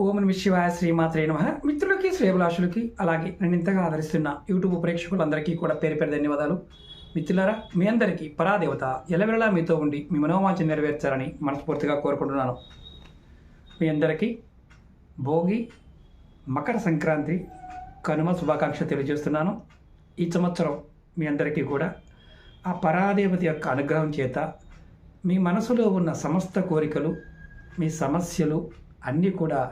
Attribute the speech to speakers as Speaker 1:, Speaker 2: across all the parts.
Speaker 1: ఓం నమః శివాయ శ్రీమాత్రే నమః. మిత్రులకి శ్రేయభిలాషులకి అలాగే నన్ను ఇంతగా ఆదరిస్తున్న యూట్యూబ్ ప్రేక్షకులందరికీ కూడా పేరు పేరు ధన్యవాదాలు. మిత్రులారా, మీ అందరికీ పరాదేవత ఎల్లవెల్లలా మీతో ఉండి మీ మనోవాంఛ నెరవేర్చాలని మనస్ఫూర్తిగా కోరుకుంటున్నాను. మీ అందరికీ భోగి, మకర సంక్రాంతి, కనుమ శుభాకాంక్ష తెలియజేస్తున్నాను. ఈ సంవత్సరం మీ అందరికీ కూడా ఆ పరాదేవత యొక్క అనుగ్రహం చేత మీ మనసులో ఉన్న సమస్త కోరికలు, మీ సమస్యలు అన్నీ కూడా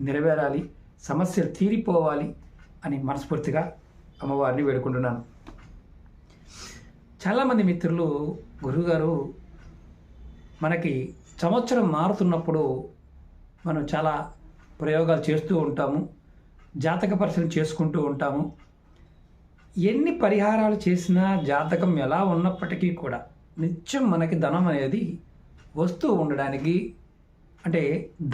Speaker 1: నెరవేరాలి, సమస్యలు తీరిపోవాలి అని మనస్ఫూర్తిగా అమ్మవారిని వేడుకుంటున్నాను. చాలామంది మిత్రులు, గురువుగారు, మనకి సంవత్సరం మారుతున్నప్పుడు మనం చాలా ప్రయోగాలు చేస్తూ ఉంటాము, జాతక పరిశీలన చేసుకుంటూ ఉంటాము. ఎన్ని పరిహారాలు చేసినా జాతకం ఎలా ఉన్నప్పటికీ కూడా నిత్యం మనకి ధనం అనేది వస్తూ ఉండడానికి, అంటే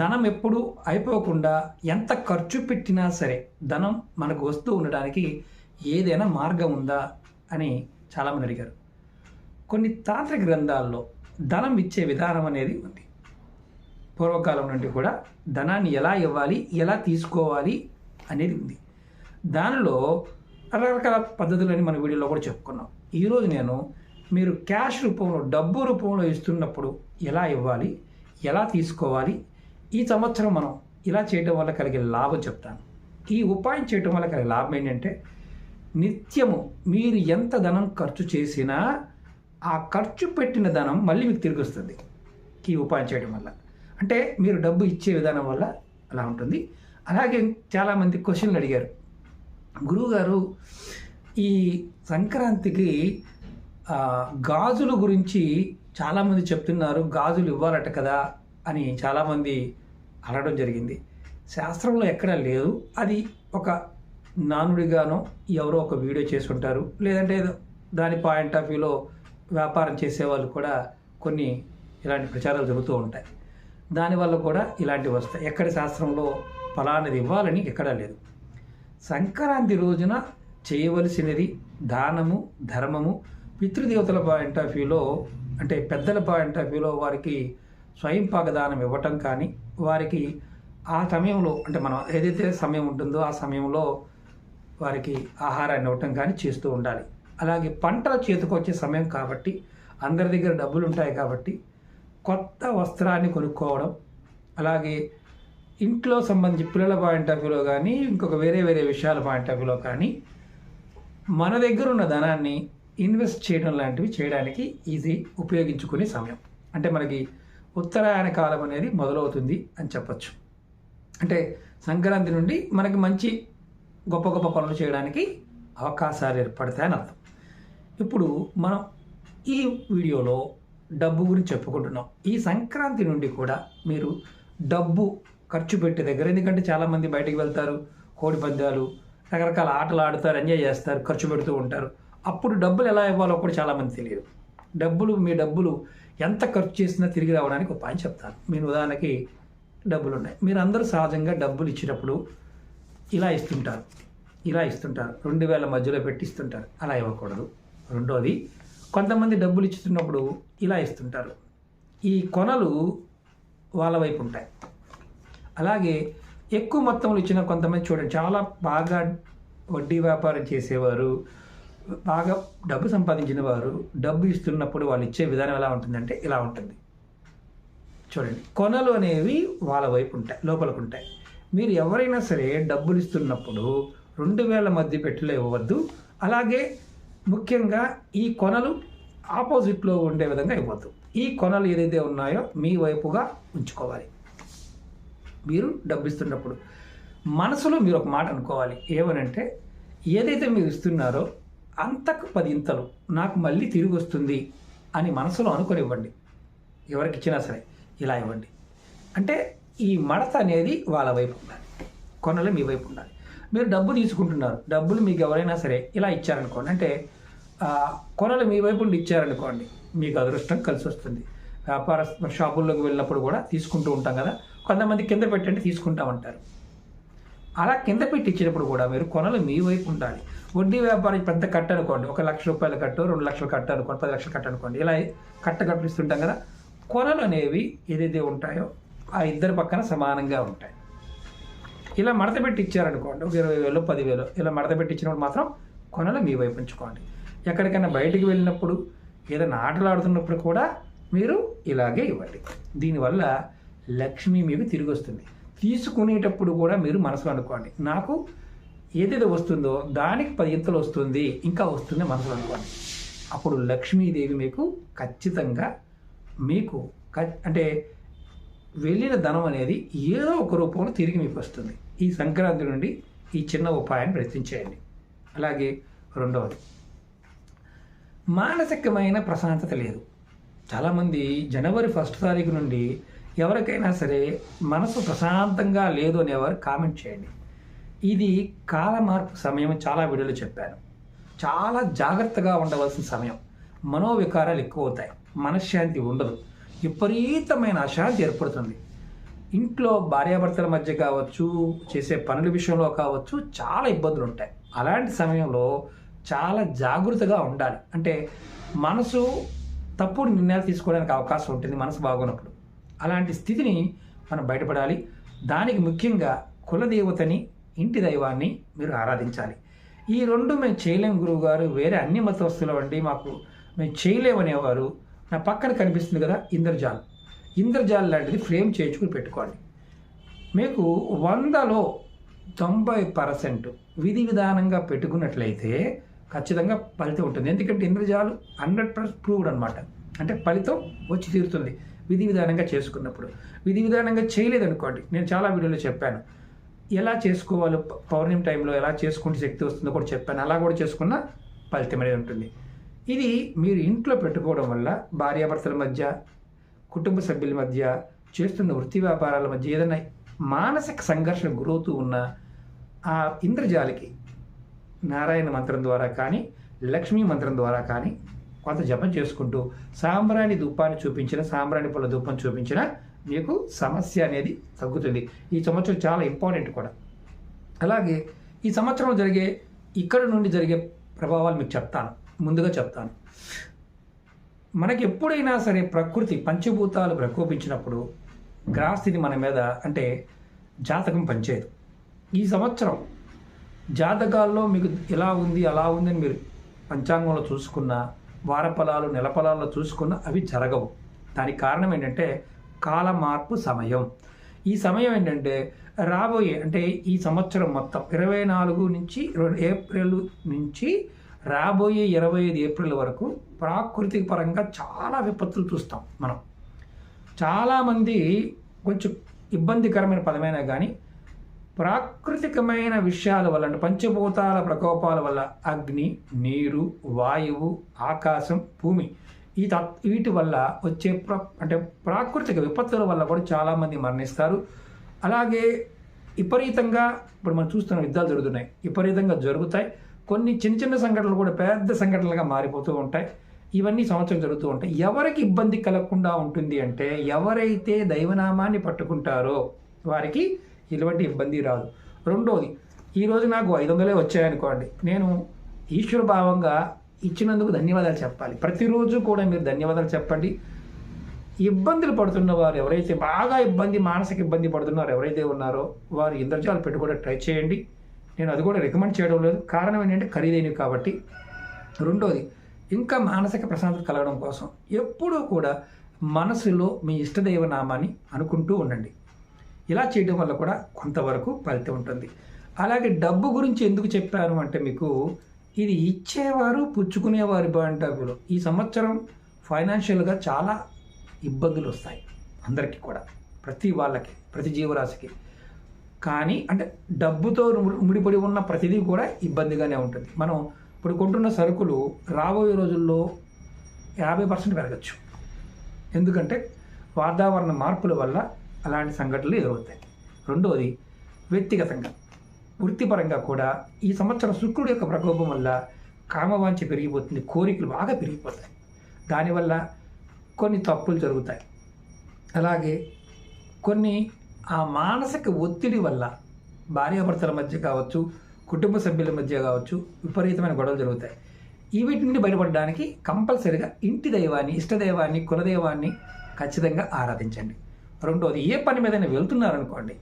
Speaker 1: ధనం ఎప్పుడు అయిపోకుండా ఎంత ఖర్చు పెట్టినా సరే ధనం మనకు వస్తూ ఉండడానికి ఏదైనా మార్గం ఉందా అని చాలామంది అడిగారు. కొన్ని తాంత్రిక గ్రంథాల్లో ధనం ఇచ్చే విధానం అనేది ఉంది. పూర్వకాలం నుండి కూడా ధనాన్ని ఎలా ఇవ్వాలి, ఎలా తీసుకోవాలి అనేది ఉంది. దానిలో రకరకాల పద్ధతులని మన వీడియోలో కూడా చెప్పుకున్నాం. ఈరోజు నేను మీరు క్యాష్ రూపంలో, డబ్బు రూపంలో ఇస్తున్నప్పుడు ఎలా ఇవ్వాలి, ఎలా తీసుకోవాలి, ఈ సంవత్సరం మనం ఇలా చేయడం వల్ల కలిగే లాభం చెప్తాను. ఈ ఉపాయం చేయడం వల్ల కలిగే లాభం ఏంటంటే, నిత్యము మీరు ఎంత ధనం ఖర్చు చేసినా ఆ ఖర్చు పెట్టిన ధనం మళ్ళీ మీకు తిరిగి వస్తుంది ఈ ఉపాయం చేయడం వల్ల. అంటే మీరు డబ్బు ఇచ్చే విధానం వల్ల అలా ఉంటుంది. అలాగే చాలామంది క్వశ్చన్లు అడిగారు, గురువుగారు ఈ సంక్రాంతికి గాజుల గురించి చాలామంది చెప్తున్నారు, గాజులు ఇవ్వాలట కదా అని చాలామంది అడగడం జరిగింది. శాస్త్రంలో ఎక్కడా లేదు. అది ఒక నానుడిగానో ఎవరో ఒక వీడియో చేసి ఉంటారు, లేదంటే దాని పాయింట్ ఆఫ్ వ్యూలో వ్యాపారం చేసేవాళ్ళు కూడా కొన్ని ఇలాంటి ప్రచారాలు జరుగుతూ ఉంటాయి. దానివల్ల కూడా ఇలాంటివి వస్తాయి. ఎక్కడ శాస్త్రంలో ఫలానది ఇవ్వాలని ఎక్కడా లేదు. సంక్రాంతి రోజున చేయవలసినది దానము, ధర్మము. పితృదేవతల పాయింట్ ఆఫ్ వ్యూలో, అంటే పెద్దల పాయింట్ ఆఫ్ వ్యూలో వారికి స్వయంపాక దానం ఇవ్వటం కానీ, వారికి ఆ సమయంలో, అంటే మనం ఏదైతే సమయం ఉంటుందో ఆ సమయంలో వారికి ఆహారాన్ని ఇవ్వటం కానీ చేస్తూ ఉండాలి. అలాగే పంటల చేతికి వచ్చే సమయం కాబట్టి అందరి దగ్గర డబ్బులు ఉంటాయి కాబట్టి కొత్త వస్త్రాన్ని కొనుక్కోవడం, అలాగే ఇంట్లో సంబంధించి పిల్లల పాయింట్ ఆఫ్ వ్యూలో కానీ, ఇంకొక వేరే వేరే విషయాల పాయింట్ ఆఫ్ వ్యూలో కానీ మన దగ్గర ఉన్న ధనాన్ని ఇన్వెస్ట్ చేయడం లాంటివి చేయడానికి ఇది ఉపయోగించుకునే సమయం. అంటే మనకి ఉత్తరాయణ కాలం అనేది మొదలవుతుంది అని చెప్పచ్చు. అంటే సంక్రాంతి నుండి మనకి మంచి గొప్ప గొప్ప పనులు చేయడానికి అవకాశాలు ఏర్పడతాయని అర్థం. ఇప్పుడు మనం ఈ వీడియోలో డబ్బు గురించి చెప్పుకుంటున్నాం. ఈ సంక్రాంతి నుండి కూడా మీరు డబ్బు ఖర్చు పెట్టే దగ్గర, ఎందుకంటే చాలామంది బయటికి వెళ్తారు, కోడి పందాలు, రకరకాల ఆటలు ఆడుతారు, ఎంజాయ్ చేస్తారు, ఖర్చు పెడుతూ ఉంటారు. అప్పుడు డబ్బులు ఎలా ఇవ్వాలో కూడా చాలామంది తెలియదు. మీ డబ్బులు ఎంత ఖర్చు చేసినా తిరిగి రావడానికి ఒక పాయింట్ చెప్తాను. మీరు ఉదాహరణకి డబ్బులు ఉన్నాయి, మీరు అందరూ సహజంగా డబ్బులు ఇచ్చినప్పుడు ఇలా ఇస్తుంటారు 2000 మధ్యలో పెట్టి ఇస్తుంటారు. అలా ఇవ్వకూడదు. రెండోది, కొంతమంది డబ్బులు ఇస్తున్నప్పుడు ఇలా ఇస్తుంటారు. ఈ కొనలు వాళ్ళ వైపు ఉంటాయి. అలాగే ఎక్కువ మొత్తంలో ఇచ్చిన కొంతమంది చూడండి, చాలా బాగా వడ్డీ వ్యాపారం చేసేవారు, బాగా డబ్బు సంపాదించిన వారు డబ్బు ఇస్తున్నప్పుడు వాళ్ళు ఇచ్చే విధానం ఎలా ఉంటుందంటే ఇలా ఉంటుంది. చూడండి, కొనలు అనేవి వాళ్ళ వైపు ఉంటాయి, లోపలికి ఉంటాయి. మీరు ఎవరైనా సరే డబ్బులు ఇస్తున్నప్పుడు 2000 మధ్య పెట్టిలో ఇవ్వవద్దు. అలాగే ముఖ్యంగా ఈ కొనలు ఆపోజిట్లో ఉండే విధంగా ఇవ్వద్దు. ఈ కొనలు ఏదైతే ఉన్నాయో మీ వైపుగా ఉంచుకోవాలి. మీరు డబ్బు ఇస్తున్నప్పుడు మనసులో మీరు ఒక మాట అనుకోవాలి, ఏమనంటే ఏదైతే మీరు ఇస్తున్నారో అంతకు 10 ఇంతలు నాకు మళ్ళీ తిరిగి వస్తుంది అని మనసులో అనుకొని ఇవ్వండి. ఎవరికి ఇచ్చినా సరే ఇలా ఇవ్వండి. అంటే ఈ మడత అనేది వాళ్ళ వైపు ఉండాలి, కొనలు మీ వైపు ఉండాలి. మీరు డబ్బు తీసుకుంటున్నారు, డబ్బులు మీకు ఎవరైనా సరే ఇలా ఇచ్చారనుకోండి, అంటే కొనలు మీ వైపు ఉండి ఇచ్చారనుకోండి, మీకు అదృష్టం కలిసి వస్తుంది. వ్యాపార షాపుల్లోకి వెళ్ళినప్పుడు కూడా తీసుకుంటూ ఉంటాం కదా, కొంతమంది కింద పెట్టండి తీసుకుంటామంటారు. అలా కింద పెట్టి ఇచ్చినప్పుడు కూడా మీరు కొనలు మీ వైపు ఉండాలి. వడ్డీ వ్యాపారం పెద్ద కట్ట అనుకోండి, 1 లక్ష రూపాయల కట్టు, 2 లక్షల కట్ట అనుకోండి, 10 లక్షల కట్ట అనుకోండి, ఇలా కట్టలు ఇస్తుంటాం కదా. కొనలు అనేవి ఏదైతే ఉంటాయో ఆ ఇద్దరి పక్కన సమానంగా ఉంటాయి. ఇలా మడత పెట్టి ఇచ్చారనుకోండి, ఒక 20,000 10,000 ఇలా మడత పెట్టి ఇచ్చినప్పుడు మాత్రం కొనలు మీ వైపు ఉంచుకోండి. ఎక్కడికైనా బయటికి వెళ్ళినప్పుడు ఏదైనా ఆటలు ఆడుతున్నప్పుడు కూడా మీరు ఇలాగే ఇవ్వండి. దీనివల్ల లక్ష్మి మీకు తిరిగి వస్తుంది. తీసుకునేటప్పుడు కూడా మీరు మనసులో అనుకోండి, నాకు ఏదైతే వస్తుందో దానికి 10 ఇంతలు వస్తుంది, ఇంకా వస్తుంది మనసులో అనుకోండి. అప్పుడు లక్ష్మీదేవి మీకు ఖచ్చితంగా మీకు అంటే వెళ్ళిన ధనం అనేది ఏదో ఒక రూపంలో తిరిగి మీకు వస్తుంది. ఈ సంక్రాంతి నుండి ఈ చిన్న ఉపాయాన్ని ప్రయత్నించేయండి. అలాగే రెండవది, మానసికమైన ప్రశాంతత లేదు. చాలామంది జనవరి 1 తారీఖు నుండి ఎవరికైనా సరే మనసు ప్రశాంతంగా లేదు అనేవారు కామెంట్ చేయండి. ఇది కాల మార్పు సమయం, చాలా వీడియోలో చెప్పాను. చాలా జాగ్రత్తగా ఉండవలసిన సమయం. మనోవికారాలు ఎక్కువ అవుతాయి, మనశ్శాంతి ఉండదు, విపరీతమైన అశాంతి ఏర్పడుతుంది. ఇంట్లో భార్యాభర్తల మధ్య కావచ్చు, చేసే పనుల విషయంలో కావచ్చు, చాలా ఇబ్బందులు ఉంటాయి. అలాంటి సమయంలో చాలా జాగ్రత్తగా ఉండాలి. అంటే మనసు తప్పుడు నిర్ణయాలు తీసుకోవడానికి అవకాశం ఉంటుంది మనసు బాగున్నప్పుడు. అలాంటి స్థితిని మనం బయటపడాలి. దానికి ముఖ్యంగా కులదేవతని, ఇంటి దైవాన్ని మీరు ఆరాధించాలి. ఈ రెండు మేము చేయలేము గురువు గారు, వేరే అన్ని మతస్థులు అండి మాకు మేము చేయలేమనేవారు, నా పక్కన కనిపిస్తుంది కదా ఇంద్రజాల్, ఇంద్రజాల్ లాంటిది ఫ్రేమ్ చేయించుకుని పెట్టుకోండి. మీకు 100లో 90% విధి విధానంగా పెట్టుకున్నట్లయితే ఖచ్చితంగా ఫలితం ఉంటుంది. ఎందుకంటే ఇంద్రజాలు 100% ప్రూవ్డ్ అనమాట. అంటే ఫలితం వచ్చి తీరుతుంది విధి విధానంగా చేసుకున్నప్పుడు. విధి విధానంగా చేయలేదనుకోండి, నేను చాలా వీడియోలో చెప్పాను ఎలా చేసుకోవాలో, పౌర్ణమి టైంలో ఎలా చేసుకుంటే శక్తి వస్తుందో కూడా చెప్పాను. అలా కూడా చేసుకున్న ఫలితం అనేది ఉంటుంది. ఇది మీరు ఇంట్లో పెట్టుకోవడం వల్ల భార్యాభర్తల మధ్య, కుటుంబ సభ్యుల మధ్య, చేస్తున్న వృత్తి వ్యాపారాల మధ్య ఏదైనా మానసిక సంఘర్షణ గురవుతూ ఉన్న ఆ ఇంద్రజాలికి నారాయణ మంత్రం ద్వారా కానీ, లక్ష్మీ మంత్రం ద్వారా కానీ కొంత జపం చేసుకుంటూ సాంబ్రాణి ధూపాన్ని చూపించిన, సాంబ్రాణి పళ్ళ ధూపం చూపించిన మీకు సమస్య అనేది తగ్గుతుంది. ఈ సంవత్సరం చాలా ఇంపార్టెంట్ కూడా. అలాగే ఈ సంవత్సరం జరిగే ఇక్కడ నుండి జరిగే ప్రభావాలు మీకు చెప్తాను, ముందుగా చెప్తాను. మనకి ఎప్పుడైనా సరే ప్రకృతి పంచభూతాలు ప్రకోపించినప్పుడు గ్రహస్థితి మన మీద అంటే జాతకం పనిచేయదు. ఈ సంవత్సరం జాతకాల్లో మీకు ఎలా ఉంది అలా ఉందని మీరు పంచాంగంలో చూసుకున్న, వార ఫలాలు నెల ఫలాల్లో చూసుకున్న అవి జరగవు. దానికి కారణం ఏంటంటే కాల మార్పు సమయం. ఈ సమయం ఏంటంటే రాబోయే అంటే ఈ సంవత్సరం మొత్తం 24 నుంచి ఏప్రిల్ నుంచి రాబోయే 25 ఏప్రిల్ వరకు ప్రాకృతిక పరంగా చాలా విపత్తులు చూస్తాం మనం. చాలామంది కొంచెం ఇబ్బందికరమైన పదమైనా కానీ ప్రాకృతికమైన విషయాల వల్ల అంటే పంచభూతాల ప్రకోపాల వల్ల అగ్ని, నీరు, వాయువు, ఆకాశం, భూమి వీటి వల్ల వచ్చే అంటే ప్రాకృతిక విపత్తుల వల్ల కూడా చాలామంది మరణిస్తారు. అలాగే విపరీతంగా ఇప్పుడు మనం చూస్తున్న యుద్ధాలు జరుగుతున్నాయి, విపరీతంగా జరుగుతాయి. కొన్ని చిన్న చిన్న సంఘటనలు కూడా పెద్ద సంఘటనలుగా మారిపోతూ ఉంటాయి. ఇవన్నీ సంవత్సరం జరుగుతూ ఉంటాయి. ఎవరికి ఇబ్బంది కలగకుండా ఉంటుంది అంటే ఎవరైతే దైవనామాన్ని పట్టుకుంటారో వారికి ఎటువంటి ఇబ్బంది రాదు. రెండోది, ఈరోజు నాకు 500 వచ్చాయనుకోండి, నేను ఈశ్వర భావంగా ఇచ్చినందుకు ధన్యవాదాలు చెప్పాలి. ప్రతిరోజు కూడా మీరు ధన్యవాదాలు చెప్పండి. ఇబ్బందులు పడుతున్న వారు ఎవరైతే బాగా మానసిక ఇబ్బంది పడుతున్నారో ఎవరైతే ఉన్నారో వారు ఇంద్రజాలు పెట్టుకోవడం ట్రై చేయండి. నేను అది కూడా రికమెండ్ చేయడం లేదు, కారణం ఏంటంటే ఖరీదైనవి కాబట్టి. రెండోది, ఇంకా మానసిక ప్రశాంతత కలగడం కోసం ఎప్పుడూ కూడా మనసులో మీ ఇష్టదైవ నామాన్ని అనుకుంటూ ఉండండి. ఇలా చేయడం వల్ల కూడా కొంతవరకు ఫలితం ఉంటుంది. అలాగే డబ్బు గురించి ఎందుకు చెప్పాను అంటే మీకు ఇది ఇచ్చేవారు పుచ్చుకునేవారి బాంటాకులు. ఈ సంవత్సరం ఫైనాన్షియల్గా చాలా ఇబ్బందులు వస్తాయి అందరికీ కూడా, ప్రతి వాళ్ళకి, ప్రతి జీవరాశికి. కానీ అంటే డబ్బుతో ముడిపడి ఉన్న ప్రతిదీ కూడా ఇబ్బందిగానే ఉంటుంది. మనం ఇప్పుడు కొంటున్న సరుకులు రాబోయే రోజుల్లో 50% పెరగచ్చు. ఎందుకంటే వాతావరణ మార్పుల వల్ల అలాంటి సంఘటనలు ఎదురవుతాయి. రెండోది, వ్యక్తిగతంగా వృత్తిపరంగా కూడా ఈ సంవత్సరం శుక్రుడి యొక్క ప్రకోపం వల్ల కామవాంఛ పెరిగిపోతుంది, కోరికలు బాగా పెరిగిపోతాయి. దానివల్ల కొన్ని తప్పులు జరుగుతాయి. అలాగే కొన్ని ఆ మానసిక ఒత్తిడి వల్ల భార్యాభర్తల మధ్య కావచ్చు, కుటుంబ సభ్యుల మధ్య కావచ్చు విపరీతమైన గొడవలు జరుగుతాయి. వీటి నుండి బయటపడడానికి కంపల్సరిగా ఇంటి దైవాన్ని, ఇష్టదైవాన్ని, కులదైవాన్ని ఖచ్చితంగా ఆరాధించండి. రెండోది, ఏ పని మీదైనా వెళ్తున్నారనుకోండి,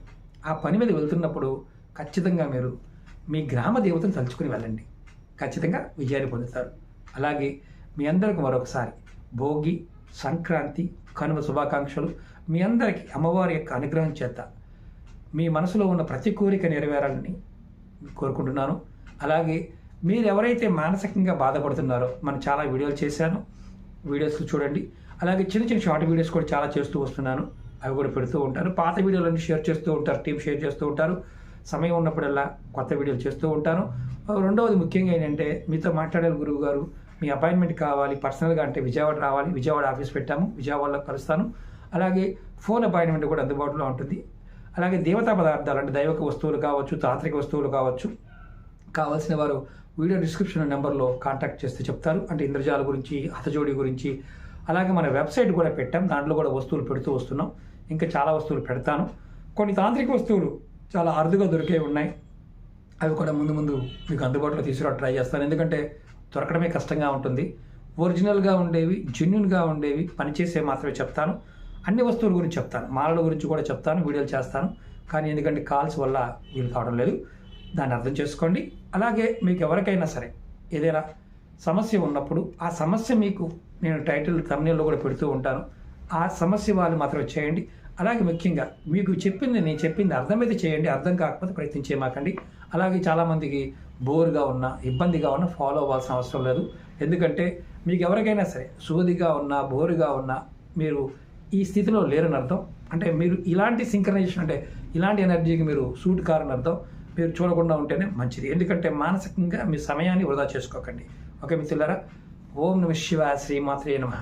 Speaker 1: ఆ పని మీద వెళ్తున్నప్పుడు ఖచ్చితంగా మీరు మీ గ్రామ దేవతను తలుచుకుని వెళ్ళండి. ఖచ్చితంగా విజయాన్ని పొందుతారు. అలాగే మీ అందరికి మరొకసారి భోగి, సంక్రాంతి, కనుమ శుభాకాంక్షలు. మీ అందరికీ అమ్మవారి యొక్క అనుగ్రహం చేత మీ మనసులో ఉన్న ప్రతి కోరిక నెరవేరాలని కోరుకుంటున్నాను. అలాగే మీరు ఎవరైతే మానసికంగా బాధపడుతున్నారో మనం చాలా వీడియోలు చేశాను, వీడియోస్ చూడండి. అలాగే చిన్న చిన్న షార్ట్ వీడియోస్ కూడా చాలా చేస్తూ వస్తున్నాను, అవి కూడా పెడుతూ ఉంటారు. పాత వీడియోలన్నీ షేర్ చేస్తూ ఉంటారు, టీం షేర్ చేస్తూ ఉంటారు. సమయం ఉన్నప్పుడల్లా కొత్త వీడియోలు చేస్తూ ఉంటాను. రెండవది ముఖ్యంగా ఏంటంటే మీతో మాట్లాడాలి గురువు గారు, మీ అపాయింట్మెంట్ కావాలి పర్సనల్గా అంటే విజయవాడ రావాలి. విజయవాడ ఆఫీస్ పెట్టాము, విజయవాడలో కలుస్తాను. అలాగే ఫోన్ అపాయింట్మెంట్ కూడా అందుబాటులో ఉంటుంది. అలాగే దేవతా పదార్థాలు అంటే దైవక వస్తువులు కావచ్చు, తాంత్రిక వస్తువులు కావచ్చు, కావాల్సిన వారు వీడియో డిస్క్రిప్షన్ నెంబర్లో కాంటాక్ట్ చేస్తే చెప్తారు. అంటే ఇంద్రజాల గురించి, హతజోడి గురించి. అలాగే మన వెబ్సైట్ కూడా పెట్టాం, దాంట్లో కూడా వస్తువులు పెడుతూ వస్తున్నాం. ఇంకా చాలా వస్తువులు పెడతాను. కొన్ని తాంత్రిక వస్తువులు చాలా అరుదుగా దొరికే ఉన్నాయి, అవి కూడా ముందు ముందు మీకు అందుబాటులో తీసుకురా ట్రై చేస్తాను. ఎందుకంటే దొరకడమే కష్టంగా ఉంటుంది. ఒరిజినల్గా ఉండేవి, జెన్యున్గా ఉండేవి, పనిచేసే మాత్రమే చెప్తాను. అన్ని వస్తువుల గురించి చెప్తాను, మాలల గురించి కూడా చెప్తాను, వీడియోలు చేస్తాను. కానీ ఎందుకంటే కాల్స్ వల్ల వీలు కావడం లేదు, దాన్ని అర్థం చేసుకోండి. అలాగే మీకు ఎవరికైనా సరే ఏదైనా సమస్య ఉన్నప్పుడు ఆ సమస్య మీకు నేను టైటిల్ థంబ్నెయిల్లో కూడా పెడుతూ ఉంటాను, ఆ సమస్య వాళ్ళు మాత్రమే చేయండి. అలాగే ముఖ్యంగా మీకు నేను చెప్పింది అర్థమైతే చేయండి, అర్థం కాకపోతే ప్రయత్నించేమాకండి. అలాగే చాలామందికి బోర్గా ఉన్నా, ఇబ్బందిగా ఉన్నా ఫాలో అవ్వాల్సిన అవసరం లేదు. ఎందుకంటే మీకు ఎవరికైనా సరే సోదిగా ఉన్నా, బోరుగా ఉన్నా మీరు ఈ స్థితిలో లేరని అర్థం. అంటే మీరు ఇలాంటి సింక్రనైజేషన్ అంటే ఇలాంటి ఎనర్జీకి మీరు సూట్ కారని అర్థం. మీరు చూడకుండా ఉంటేనే మంచిది. ఎందుకంటే మానసికంగా మీ సమయాన్ని వృధా చేసుకోకండి. ఓకే మిత్రులారా, ఓం నమః శివాయ, శ్రీమాత్రే నమః.